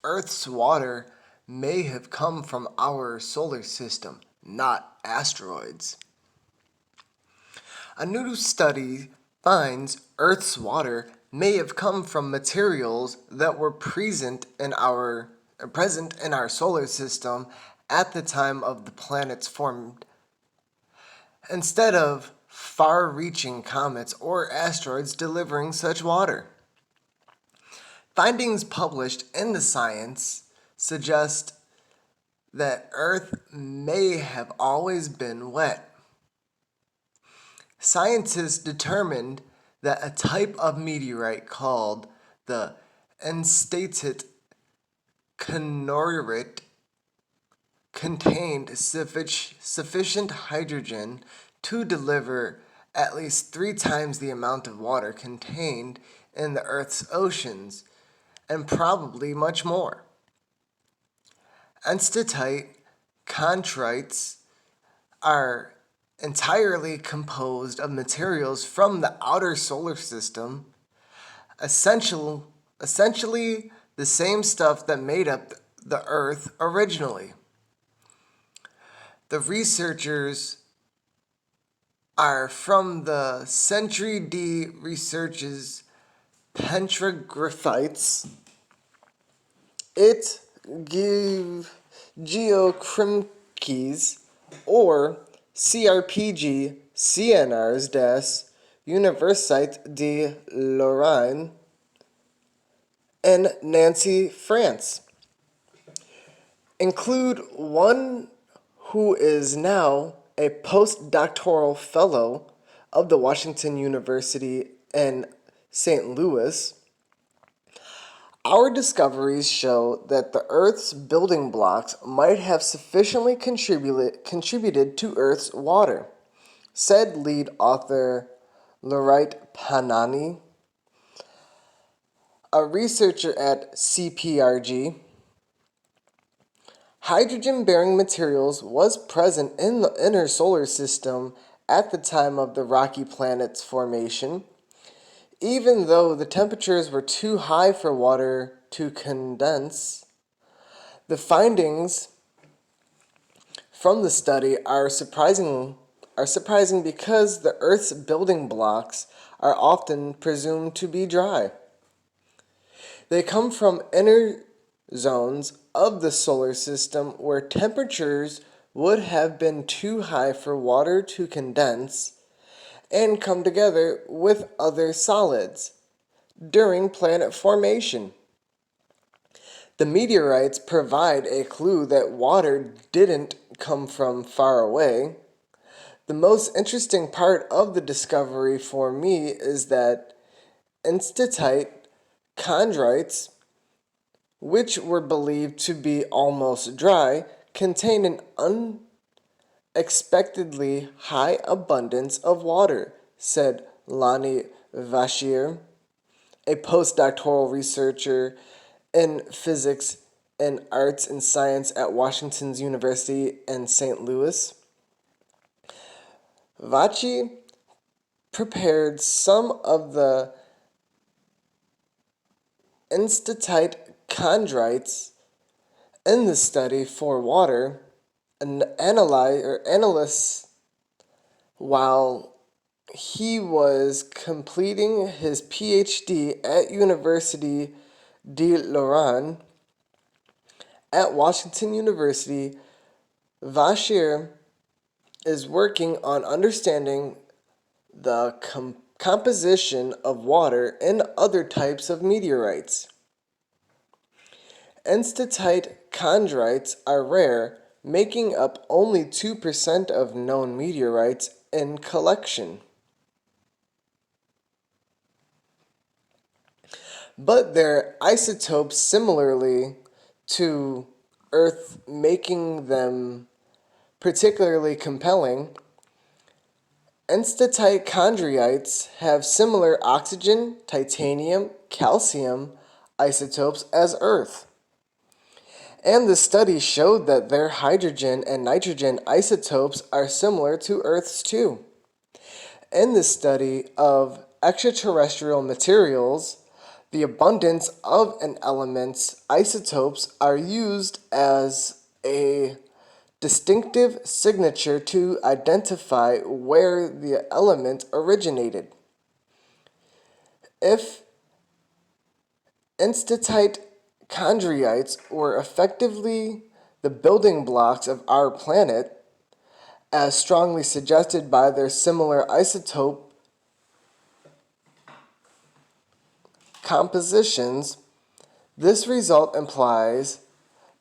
Earth's water may have come from our solar system, not asteroids. A new study finds Earth's water may have come from materials that were present in our solar system at the time of the planet's formed, instead of far-reaching comets or asteroids delivering such water. Findings published in the Science suggest that Earth may have always been wet. Scientists determined that a type of meteorite called the enstatite conorite contained sufficient hydrogen to deliver at least 3 times the amount of water contained in the Earth's oceans, and probably much more. Enstatite chondrites are entirely composed of materials from the outer solar system, essentially the same stuff that made up the Earth originally. The researchers are from the Century D Research's petroglyphites. It geochimkeys, or CRPG CNRs des Université de Lorraine in Nancy, France. Include one who is now a postdoctoral fellow of the Washington University in St. Louis. Our discoveries show that the Earth's building blocks might have sufficiently contributed to Earth's water, said lead author Laurite Panani, a researcher at CPRG. Hydrogen-bearing materials was present in the inner solar system at the time of the rocky planet's formation, even though the temperatures were too high for water to condense. The findings from the study are surprising because the Earth's building blocks are often presumed to be dry. They come from inner zones of the solar system where temperatures would have been too high for water to condense and come together with other solids during planet formation. The meteorites provide a clue that water didn't come from far away. The most interesting part of the discovery for me is that enstatite chondrites, which were believed to be almost dry, contain an unexpectedly high abundance of water, said Lonnie Vachier, a postdoctoral researcher in physics and arts and science at Washington University in St. Louis. Vachi prepared some of the enstatite chondrites in the study for water and analysts while he was completing his PhD at University de Lorraine. At Washington University, Vachier is working on understanding the composition of water in other types of meteorites. Enstatite chondrites are rare, making up only 2% of known meteorites in collection. But their isotopes similarly to Earth, making them particularly compelling. Enstatite chondrites have similar oxygen, titanium, calcium isotopes as Earth. And the study showed that their hydrogen and nitrogen isotopes are similar to Earth's too. In the study of extraterrestrial materials, The abundance of an element's isotopes are used as a distinctive signature to identify where the element originated. If instantite chondrites were effectively the building blocks of our planet, as strongly suggested by their similar isotope compositions, this result implies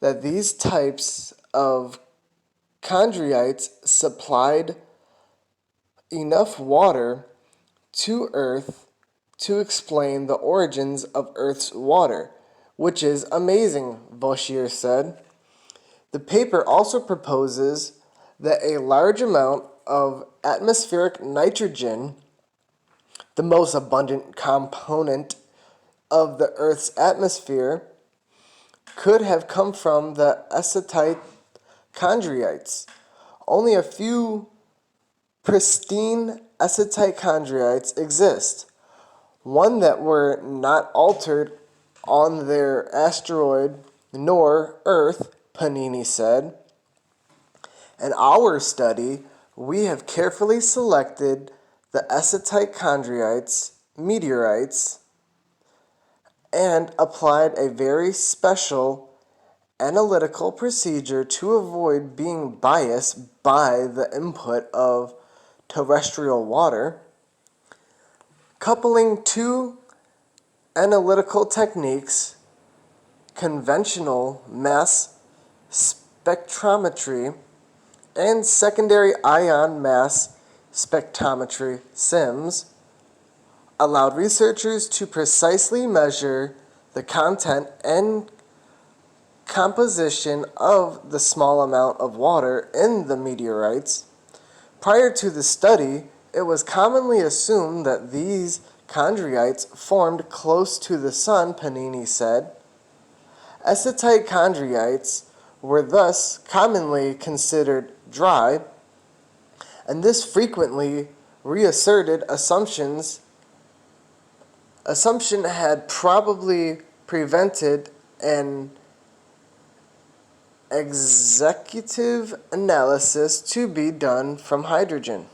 that these types of chondrites supplied enough water to Earth to explain the origins of Earth's water, which is amazing, Boshier said. The paper also proposes that a large amount of atmospheric nitrogen, the most abundant component of the Earth's atmosphere, could have come from the acetite chondrites. Only a few pristine acetite chondrites exist, one that were not altered on their asteroid nor Earth, Panini said. In our study, we have carefully selected the acetite chondrites, meteorites, and applied a very special analytical procedure to avoid being biased by the input of terrestrial water. Coupling two analytical techniques, conventional mass spectrometry and secondary ion mass spectrometry (SIMS), allowed researchers to precisely measure the content and composition of the small amount of water in the meteorites. Prior to the study, it was commonly assumed that these chondrites formed close to the sun, Panini said. Acetite chondrites were thus commonly considered dry, and this frequently reasserted assumption had probably prevented an executive analysis to be done from hydrogen.